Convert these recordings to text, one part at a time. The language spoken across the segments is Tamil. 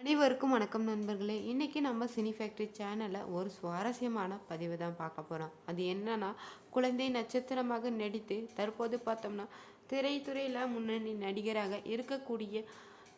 அனைவருக்கும் வணக்கம் நண்பர்களே. இன்னைக்கு நம்ம சினி ஃபேக்ட்ரி சேனலில் ஒரு சுவாரஸ்யமான பதிவு தான் பார்க்க போகிறோம். அது என்னன்னா, குழந்தை நட்சத்திரமாக நடித்து தற்போது பார்த்தோம்னா திரைத்துறையில் முன்னணி நடிகராக இருக்கக்கூடிய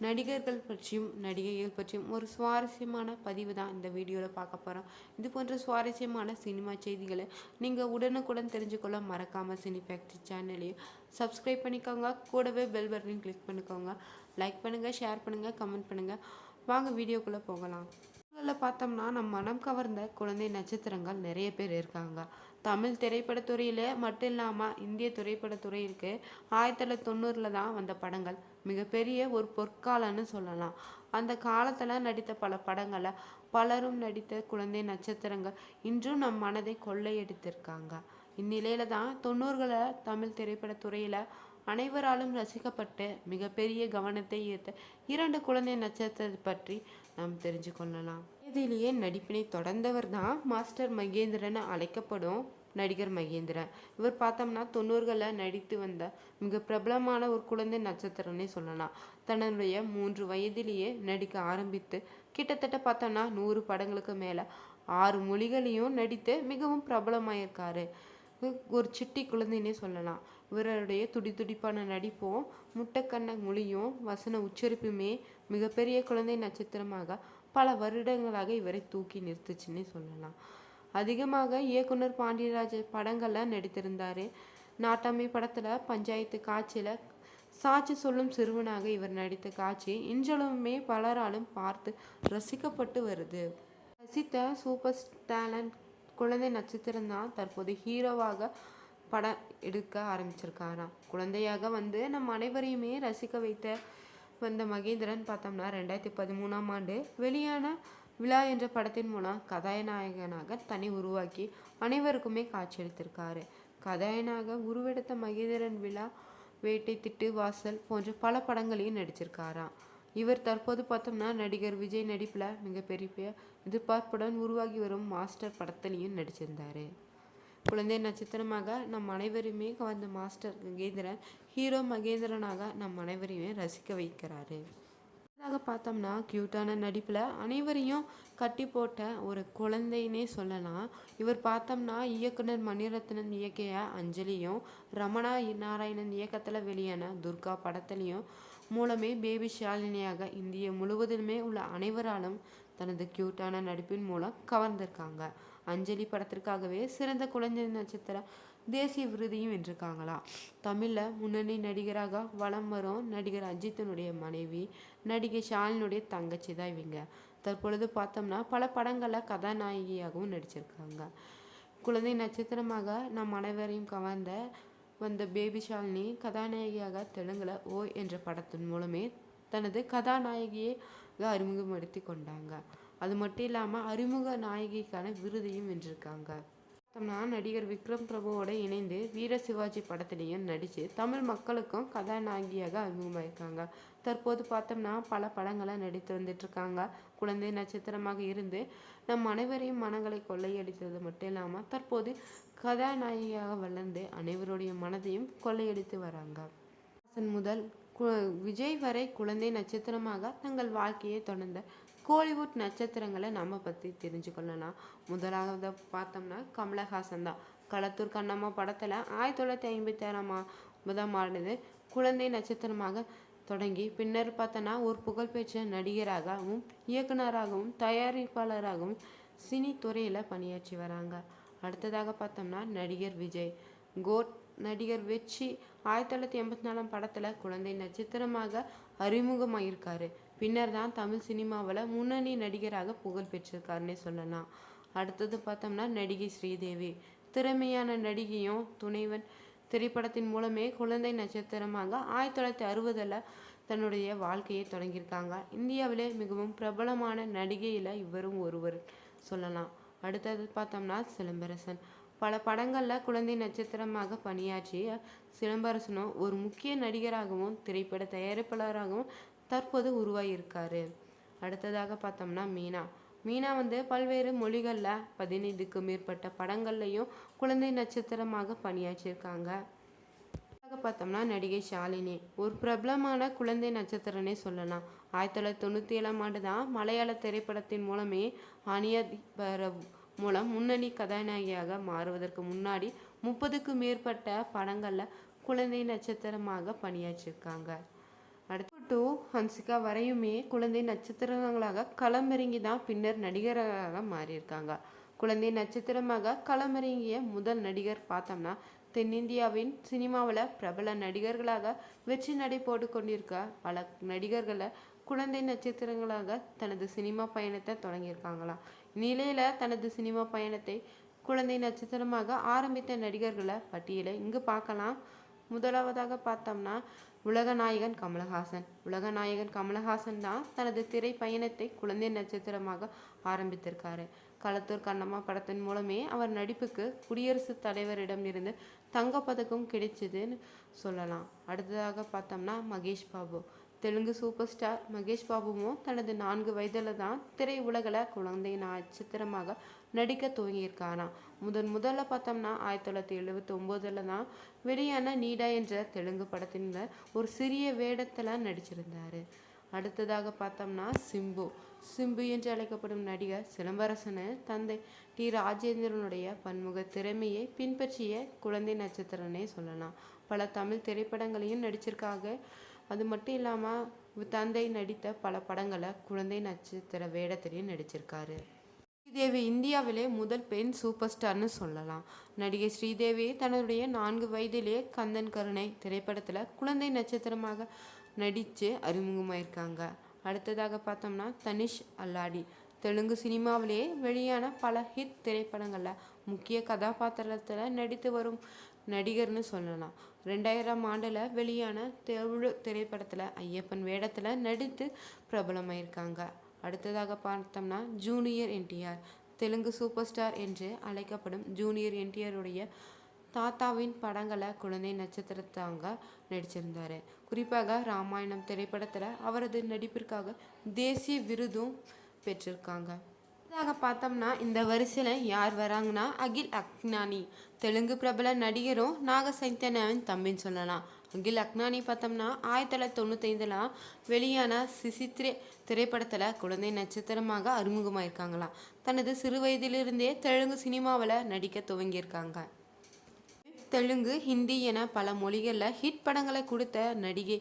நடிகர்கள் பற்றியும் நடிகைகள் பற்றியும் ஒரு சுவாரஸ்யமான பதிவு தான் இந்த வீடியோவில் பார்க்க போகிறோம். இது போன்ற சுவாரஸ்யமான சினிமா செய்திகளை நீங்கள் உடனுக்குடன் தெரிஞ்சுக்கொள்ள மறக்காமல் சினி ஃபேக்ட்ரி சேனலையும் சப்ஸ்கிரைப் பண்ணிக்கோங்க. கூடவே பெல் பட்டனையும் கிளிக் பண்ணிக்கோங்க. லைக் பண்ணுங்கள், ஷேர் பண்ணுங்கள், கமெண்ட் பண்ணுங்கள். வாங்க வீடியோக்குள்ளே போகலாம். இதில் பார்த்தோம்னா நம் மனம் கவர்ந்த குழந்தை நட்சத்திரங்கள் நிறைய பேர் இருக்காங்க. தமிழ் திரைப்படத்துறையில் மட்டும் இல்லாமல் இந்திய திரைப்படத்துறையிற்கு 1990 தான் வந்த படங்கள் மிகப்பெரிய ஒரு பொற்காலன்னு சொல்லலாம். அந்த காலத்தில் நடித்த பல படங்களை பலரும் நடித்த குழந்தை நட்சத்திரங்கள் இன்றும் நம் மனதை கொள்ளையடித்திருக்காங்க. இந்நிலையில தான் 90களில் தமிழ் திரைப்படத்துறையில் அனைவராலும் ரசிக்கப்பட்டு மிகப்பெரிய கவனத்தை ஈர்த்த 2 குழந்தை நட்சத்திரத்தை பற்றி நாம் தெரிஞ்சு கொள்ளலாம். இதிலேயே நடிப்பினை தொடர்ந்தவர் தான் மாஸ்டர் மகேந்திரன் அழைக்கப்படும் நடிகர் மகேந்திரன். இவர் பார்த்தோம்னா 90களில் நடித்து வந்த மிக பிரபலமான ஒரு குழந்தை நட்சத்திரம்னே சொல்லலாம். தன்னுடைய 3 வயதிலேயே நடிக்க ஆரம்பித்து கிட்டத்தட்ட பார்த்தோம்னா 100 படங்களுக்கு மேலே 6 மொழிகளையும் நடித்து மிகவும் பிரபலமாயிருக்காரு. ஒரு சிட்டி குழந்தைன்னே சொல்லலாம். இவருடைய துடிப்பான நடிப்பும் முட்டைக்கண்ண மொழியும் வசன உச்சரிப்புமே மிகப்பெரிய குழந்தை நட்சத்திரமாக பல வருடங்களாக இவரை தூக்கி நிறுத்துச்சுன்னே சொல்லலாம். அதிகமாக இயக்குனர் பாண்டியராஜ் படங்களில் நடித்திருந்தார். நாட்டாமை படத்தில் பஞ்சாயத்து காட்சியில் சாட்சி சொல்லும் சிறுவனாக இவர் நடித்த காட்சி இன்றளவுமே பலராலும் பார்த்து ரசிக்கப்பட்டு வருது. ரசித்த சூப்பர் டேலண்ட் குழந்தை நட்சத்திரம் தான் தற்போது ஹீரோவாக படம் எடுக்க ஆரம்பிச்சிருக்காராம். குழந்தையாக வந்து நம் அனைவரையுமே ரசிக்க வைத்த வந்த மகேந்திரன் பார்த்தோம்னா 2013ஆம் ஆண்டு வெளியான விழா என்ற படத்தின் மூலம் கதாநாயகனாக தன்னை உருவாக்கி அனைவருக்குமே காட்சியளித்திருக்காரு. கதாநாயகனாக உருவெடுத்த மகேந்திரன் விழா, வேட்டை, திட்டு வாசல் போன்ற பல படங்களையும் நடிச்சிருக்காராம். இவர் தற்போது பார்த்தோம்னா நடிகர் விஜய் நடிப்பில் மிகப்பெரிய எதிர்பார்ப்புடன் உருவாகி வரும் மாஸ்டர் படத்திலையும் நடிச்சிருந்தாரு. குழந்தை நட்சத்திரமாக நம் அனைவரையுமே கவர்ந்த மாஸ்டர் மகேந்திரன் ஹீரோ மகேந்திரனாக நம் அனைவரையுமே ரசிக்க வைக்கிறாரு. பார்த்தோம்னா கியூட்டான நடிப்பில் அனைவரையும் கட்டி போட்ட ஒரு குழந்தைன்னே சொல்லலாம். இவர் பார்த்தோம்னா இயக்குனர் மணிரத்னம் இயக்கிய அஞ்சலியும் ரமணா நாராயணன் இயக்கத்தில் வெளியான துர்கா படத்துலையும் மூலமே பேபி ஷாலினியாக இந்திய முழுவதுமே உள்ள அனைவராலும் தனது கியூட்டான நடிப்பின் மூலம் கவர்ந்திருக்காங்க. அஞ்சலி படத்திற்காகவே சிறந்த குழந்தை நட்சத்திர தேசிய விருதையும் வென்றிருக்காங்களா. தமிழில் முன்னணி நடிகராக வலம் வரும் நடிகர் அஜித்தினுடைய மனைவி நடிகை ஷாலினுடைய தங்கச்சி தான் இவங்க. தற்பொழுது பார்த்தோம்னா பல படங்களில் கதாநாயகியாகவும் நடிச்சிருக்காங்க. குழந்தை நட்சத்திரமாக நம் அனைவரையும் கவர்ந்த வந்த பேபி ஷாலினி கதாநாயகியாக தெலுங்குல ஓ என்ற படத்தின் மூலமே தனது கதாநாயகியை அறிமுகப்படுத்தி கொண்டாங்க. அது மட்டும் இல்லாமல் அறிமுக நாயகிக்கான விருதையும் வென்றிருக்காங்க. நடிகர் விக்ரம் பிரபுவோட இணைந்து வீர சிவாஜி படத்திலையும் நடித்து தமிழ் மக்களுக்கும் கதாநாயகியாக அறிமுகமாயிருக்காங்க. தற்போது பார்த்தோம்னா பல படங்களை நடித்து வந்துட்டுருக்காங்க. குழந்தை நட்சத்திரமாக இருந்து நம் அனைவரையும் மனங்களை கொள்ளையடித்தது மட்டும் இல்லாமல் தற்போது கதாநாயகியாக வளர்ந்து அனைவருடைய மனதையும் கொள்ளையடித்து வராங்க. முதல் விஜய் வரை குழந்தை நட்சத்திரமாக தங்கள் வாழ்க்கையை தொடர்ந்த கோலிவுட் நட்சத்திரங்களை நம்ம பற்றி தெரிஞ்சுக்கொள்ளலாம். முதலாவது பார்த்தோம்னா கமலஹாசன் தான். களத்தூர் கண்ணம்மா படத்தில் 1956ஆம் ஆண்டு குழந்தை நட்சத்திரமாக தொடங்கி பின்னர் பார்த்தோன்னா ஒரு புகழ்பெற்ற நடிகராகவும் இயக்குனராகவும் தயாரிப்பாளராகவும் சினி துறையில் பணியாற்றி வராங்க. அடுத்ததாக பார்த்தோம்னா நடிகர் விஜய். கோட் நடிகர் வெற்றி 1984ஆம் படத்தில் குழந்தை நட்சத்திரமாக அறிமுகமாயிருக்காரு. பின்னர் தான் தமிழ் சினிமாவில் முன்னணி நடிகராக புகழ் பெற்றிருக்காருன்னே சொல்லலாம். அடுத்தது பார்த்தோம்னா நடிகை ஸ்ரீதேவி. திறமையான நடிகையும் துணைவன் திரைப்படத்தின் மூலமே குழந்தை நட்சத்திரமாக 1960 தன்னுடைய வாழ்க்கையை தொடங்கியிருக்காங்க. இந்தியாவிலே மிகவும் பிரபலமான நடிகையில் இவரும் ஒருவர் சொல்லலாம். அடுத்தது பார்த்தோம்னா சிலம்பரசன். பல படங்களில் குழந்தை நட்சத்திரமாக பணியாற்றிய சிலம்பரசனும் ஒரு முக்கிய நடிகராகவும் திரைப்பட தயாரிப்பாளராகவும் தற்போது உருவாகியிருக்காரு. அடுத்ததாக பார்த்தோம்னா மீனா வந்து பல்வேறு மொழிகளில் 15க்கும் மேற்பட்ட படங்கள்லையும் குழந்தை நட்சத்திரமாக பணியாற்றியிருக்காங்க. பார்த்தோம்னா நடிகை ஷாலினி ஒரு பிரபலமான குழந்தை நட்சத்திரனே சொல்லலாம். 1997ஆம் ஆண்டு தான் மலையாள திரைப்படத்தின் மூலமே அனியதிபரவ் மூலம் முன்னணி கதாநாயகியாக மாறுவதற்கு முன்னாடி 30க்கும் மேற்பட்ட படங்களில் குழந்தை நட்சத்திரமாக பணியாற்றியிருக்காங்க. அடுத்து டு ஹன்சிகா வரையுமே குழந்தை நட்சத்திரங்களாக களமிறங்கி தான் பின்னர் நடிகராக மாறியிருக்காங்க. குழந்தை நட்சத்திரமாக களமிறங்கிய முதல் நடிகர் பார்த்தோம்னா தென்னிந்தியாவின் சினிமாவில் பிரபல நடிகர்களாக வெற்றி நடை போட்டு கொண்டிருக்க பல நடிகர்களை குழந்தை நட்சத்திரங்களாக தனது சினிமா பயணத்தை தொடங்கியிருக்காங்களாம். நிலையில தனது சினிமா பயணத்தை குழந்தை நட்சத்திரமாக ஆரம்பித்த நடிகர்களை பட்டியலை இங்கு பார்க்கலாம். முதலாவதாக பார்த்தோம்னா உலகநாயகன் கமலஹாசன். உலகநாயகன் கமலஹாசன் தான் தனது திரை பயணத்தை குழந்தை நட்சத்திரமாக ஆரம்பித்திருக்காரு. களத்தூர் கண்ணம்மா படத்தின் மூலமே அவர் நடிப்புக்கு குடியரசுத் தலைவரிடம் இருந்து தங்கப்பதக்கம் கிடைச்சதுன்னு சொல்லலாம். அடுத்ததாக பார்த்தோம்னா மகேஷ் பாபு. தெலுங்கு சூப்பர் ஸ்டார் மகேஷ் பாபுவும் தனது 4 வயதில் தான் திரை உலகில் குழந்தை நட்சத்திரமாக நடிக்க துவங்கியிருக்காராம். முதல்ல பார்த்தோம்னா 1979 தான் வெளியான நீடா என்ற தெலுங்கு படத்தின் ஒரு சிறிய வேடத்தில் நடிச்சிருந்தார். அடுத்ததாக பார்த்தோம்னா சிம்பு என்று அழைக்கப்படும் நடிகர் சிலம்பரசன் தந்தை டி ராஜேந்திரனுடைய பன்முக திறமையை பின்பற்றிய குழந்தை நட்சத்திரனே சொல்லலாம். பல தமிழ் திரைப்படங்களையும் நடிச்சிருக்காங்க. அது மட்டும் இல்லாமல் தந்தை நடித்த பல படங்களை குழந்தை நட்சத்திர வேடத்திலையும் நடிச்சிருக்காரு. ஸ்ரீதேவி இந்தியாவிலே முதல் பெண் சூப்பர் ஸ்டார்னு சொல்லலாம். நடிகை ஸ்ரீதேவி தன்னுடைய 4 வயதிலே கந்தன் கருணை திரைப்படத்தில் குழந்தை நட்சத்திரமாக நடித்து அறிமுகமாயிருக்காங்க. அடுத்ததாக பார்த்தோம்னா தனிஷ் அல்லாடி. தெலுங்கு சினிமாவிலே வெளியான பல ஹிட் திரைப்படங்களில் முக்கிய கதாபாத்திரத்தில் நடித்து வரும் நடிகர்னு சொல்லலாம். 2000ஆம் ஆண்டில் வெளியான தெலுங்கு திரைப்படத்தில் ஐயப்பன் வேடத்தில் நடித்து பிரபலமாயிருக்காங்க. அடுத்ததாக பார்த்தோம்னா junior NTR. Telugu super star என்று அழைக்கப்படும் ஜூனியர் என்டிஆருடைய தாத்தாவின் படங்களை குழந்தை நட்சத்திரத்தாங்க நடிச்சிருந்தார். குறிப்பாக ராமாயணம் திரைப்படத்தில் அவரது நடிப்பிற்காக தேசிய விருதும் பெற்றிருக்காங்க. பார்த்தோம்னா இந்த வரிசையில் யார் வராங்கன்னா அகில் அக்னானி. தெலுங்கு பிரபல நடிகரும் நாக சைத்தன்யாவின் தம்பின்னு சொல்லலாம். அகில் அக்னானி பார்த்தோம்னா 1995 வெளியான சிசித்ரே திரைப்படத்தில் குழந்தை நட்சத்திரமாக அறிமுகமாயிருக்காங்களாம். தனது சிறு வயதிலிருந்தே தெலுங்கு சினிமாவில் நடிக்க துவங்கியிருக்காங்க. தெலுங்கு, ஹிந்தி என பல மொழிகளில் ஹிட் படங்களை கொடுத்த நடிகை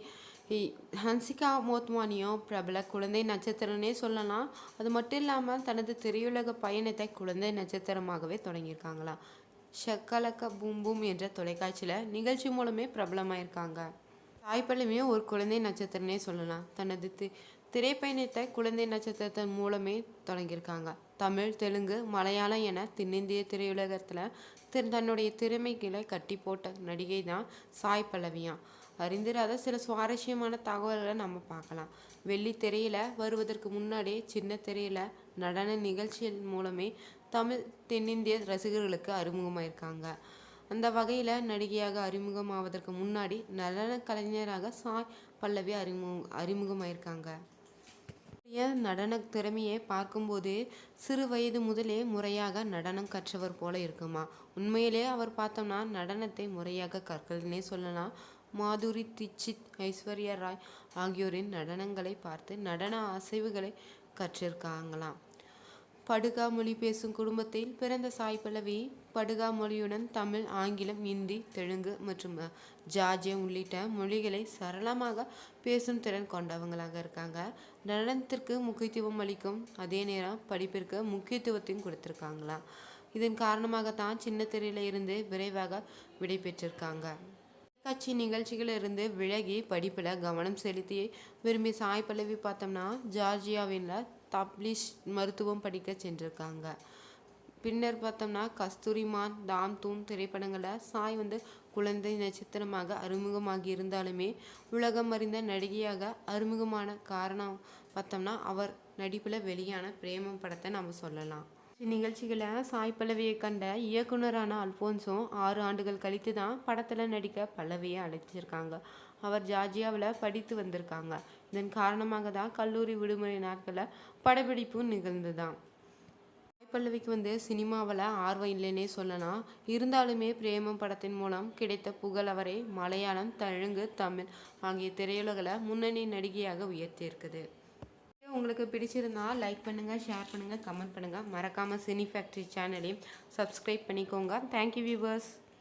ஹன்சிகா மோத்வானியும் பிரபல குழந்தை நட்சத்திரனே சொல்லலாம். அது மட்டும் இல்லாமல் தனது திரையுலக பயணத்தை குழந்தை நட்சத்திரமாகவே தொடங்கியிருக்காங்களாம். ஷக்கலக்க பூம் பூம் என்ற தொலைக்காட்சியில் நிகழ்ச்சி மூலமே பிரபலமாயிருக்காங்க. சாய் பல்லவியும் ஒரு குழந்தை நட்சத்திரனே சொல்லலாம். தனது திரைப்பயணத்தை குழந்தை நட்சத்திரத்தின் மூலமே தொடங்கியிருக்காங்க. தமிழ், தெலுங்கு, மலையாளம் என தென்னிந்திய திரையுலகத்தில் தன்னுடைய திறமைகளை கட்டி போட்ட நடிகை தான் சாய் பல்லவியாம். அறிந்திராத சில சுவாரஸ்யமான தகவல்களை நம்ம பார்க்கலாம். வெள்ளி திரையில் வருவதற்கு முன்னாடியே சின்ன திரையில் நடன நிகழ்ச்சியின் மூலமே தமிழ், தென்னிந்திய ரசிகர்களுக்கு அறிமுகமாயிருக்காங்க. அந்த வகையில் நடிகையாக அறிமுகமாவதற்கு முன்னாடி நடன கலைஞராக சாய் பல்லவி அறிமுகமாயிருக்காங்க. நடன திறமையை பார்க்கும்போது சிறு வயது முதலே முறையாக நடனம் கற்றவர் போல இருக்குமா. உண்மையிலே அவர் பார்த்தோம்னா நடனத்தை முறையாக கற்கலன்னே சொல்லலாம். மாதுரி தீட்சித், ஐஸ்வர்யா ராய் ஆகியோரின் நடனங்களை பார்த்து நடன அசைவுகளை கற்றிருக்காங்களாம். படுகா மொழி பேசும் குடும்பத்தில் பிறந்த சாய் பல்லவி படுகா மொழியுடன் தமிழ், ஆங்கிலம், இந்தி, தெலுங்கு மற்றும் ஜார்ஜியம் உள்ளிட்ட மொழிகளை சரளமாக பேசும் திறன் கொண்டவங்களாக இருக்காங்க. நடனத்திற்கு முக்கியத்துவம் அளிக்கும் அதே நேரம் படிப்பிற்கு முக்கியத்துவத்தையும் கொடுத்துருக்காங்களா. இதன் காரணமாகத்தான் சின்ன திரையில இருந்து விரைவாக விடை பெற்றிருக்காங்க. தொலைக்காட்சி நிகழ்ச்சிகளிலிருந்து விலகி படிப்பில் கவனம் செலுத்தி விரும்பி சாய் பல்லவி பார்த்தோம்னா ஜார்ஜியாவில் தப்லிஷ் மருத்துவம் படிக்க சென்றிருக்காங்க. பின்னர் பார்த்தோம்னா கஸ்தூரிமான், தாம் தூம் திரைப்படங்களில் சாய் குழந்தை நட்சத்திரமாக அறிமுகமாகி இருந்தாலுமே உலகம் அறிந்த நடிகையாக அறிமுகமான காரணம் பார்த்தோம்னா அவர் நடிப்பில் வெளியான பிரேமம் படத்தை நம்ம சொல்லலாம். நிகழ்ச்சிகளை சாய் பல்லவியை கண்ட இயக்குனரான அல்போன்ஸும் 6 ஆண்டுகள் கழித்து தான் படத்தில் நடிக்க பல்லவியை அழைச்சிருக்காங்க. அவர் ஜார்ஜியாவில் படித்து வந்திருக்காங்க. இதன் காரணமாக தான் கல்லூரி விடுமுறை நாட்களில் படப்பிடிப்பும் நிகழ்ந்துதான். சாய் பல்லவிக்கு சினிமாவில் ஆர்வம் இல்லைன்னே சொல்லலாம். இருந்தாலுமே பிரேமம் படத்தின் மூலம் கிடைத்த புகழ் அவரை மலையாளம், தெலுங்கு, தமிழ் ஆகிய திரையுலகில் முன்னணி நடிகையாக உயர்த்தியிருக்குது. உங்களுக்கு பிடிச்சிருந்தா லைக் பண்ணுங்கள், ஷேர் பண்ணுங்கள், கமெண்ட் பண்ணுங்கள். மறக்காமல் சினி ஃபேக்ட்ரி சேனலையும் சப்ஸ்கிரைப் பண்ணிக்கோங்க. Thank you viewers.